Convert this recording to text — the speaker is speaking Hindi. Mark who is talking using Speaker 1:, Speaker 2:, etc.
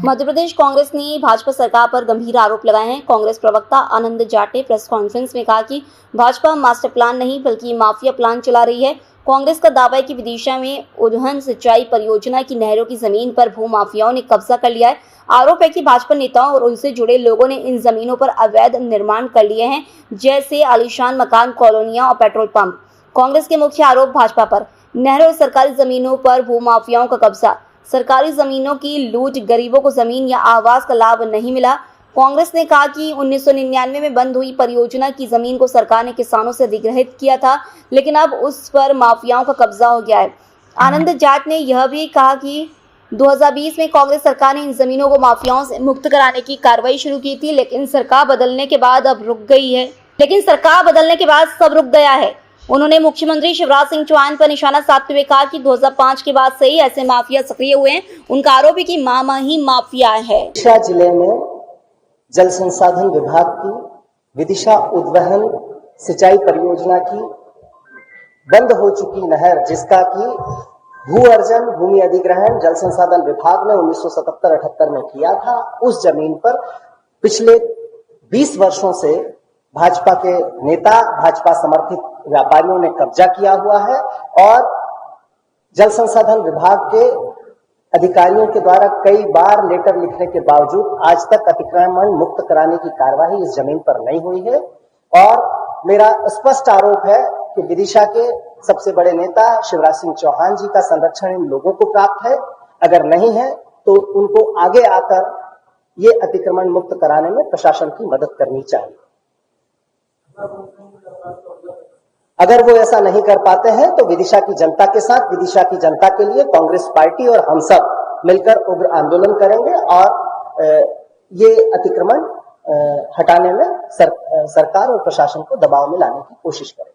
Speaker 1: मध्य प्रदेश कांग्रेस ने भाजपा सरकार पर गंभीर आरोप लगाए हैं। कांग्रेस प्रवक्ता आनंद जाट ने प्रेस कॉन्फ्रेंस में कहा कि भाजपा मास्टर प्लान नहीं बल्कि माफिया प्लान चला रही है। कांग्रेस का दावा है कि विदिशा में उद्वहन सिंचाई परियोजना की नहरों की जमीन पर भूमाफियाओं ने कब्जा कर लिया है। आरोप है कि भाजपा नेताओं और उनसे जुड़े लोगों ने इन जमीनों पर अवैध निर्माण कर लिए हैं, जैसे आलीशान मकान, कॉलोनियां और पेट्रोल पंप। कांग्रेस के मुख्य आरोप भाजपा पर नहरों और सरकारी जमीनों पर भूमाफियाओं का कब्जा, सरकारी जमीनों की लूट, गरीबों को जमीन या आवास का लाभ नहीं मिला। कांग्रेस ने कहा कि 1999 में बंद हुई परियोजना की जमीन को सरकार ने किसानों से अधिग्रहित किया था, लेकिन अब उस पर माफियाओं का कब्जा हो गया है। आनंद जाट ने यह भी कहा कि 2020 में कांग्रेस सरकार ने इन जमीनों को माफियाओं से मुक्त कराने की कार्रवाई शुरू की थी, लेकिन सरकार बदलने के बाद सब रुक गया है। उन्होंने मुख्यमंत्री शिवराज सिंह चौहान पर निशाना साधते हुए कहा कि 2005 के बाद से ही ऐसे माफिया सक्रिय हुए हैं। उनका आरोप है कि मामा ही माफिया है।
Speaker 2: विदिशा जिले में जल संसाधन विभाग की विदिशा उद्वहन सिंचाई परियोजना की बंद हो चुकी नहर, जिसका कि भू अर्जन, भूमि अधिग्रहण जल संसाधन विभाग ने 1977-78 में किया था, उस जमीन पर पिछले 20 वर्षों से भाजपा के नेता, भाजपा समर्थित व्यापारियों ने कब्जा किया हुआ है और जल संसाधन विभाग के अधिकारियों के द्वारा कई बार लेटर लिखने के बावजूद आज तक अतिक्रमण मुक्त कराने की कार्यवाही इस जमीन पर नहीं हुई है। और मेरा स्पष्ट आरोप है कि विदिशा के सबसे बड़े नेता शिवराज सिंह चौहान जी का संरक्षण इन लोगों को प्राप्त है। अगर नहीं है तो उनको आगे आकर ये अतिक्रमण मुक्त कराने में प्रशासन की मदद करनी चाहिए। अगर वो ऐसा नहीं कर पाते हैं तो विदिशा की जनता के साथ, विदिशा की जनता के लिए कांग्रेस पार्टी और हम सब मिलकर उग्र आंदोलन करेंगे और ये अतिक्रमण हटाने में सरकार और प्रशासन को दबाव में लाने की कोशिश करेंगे।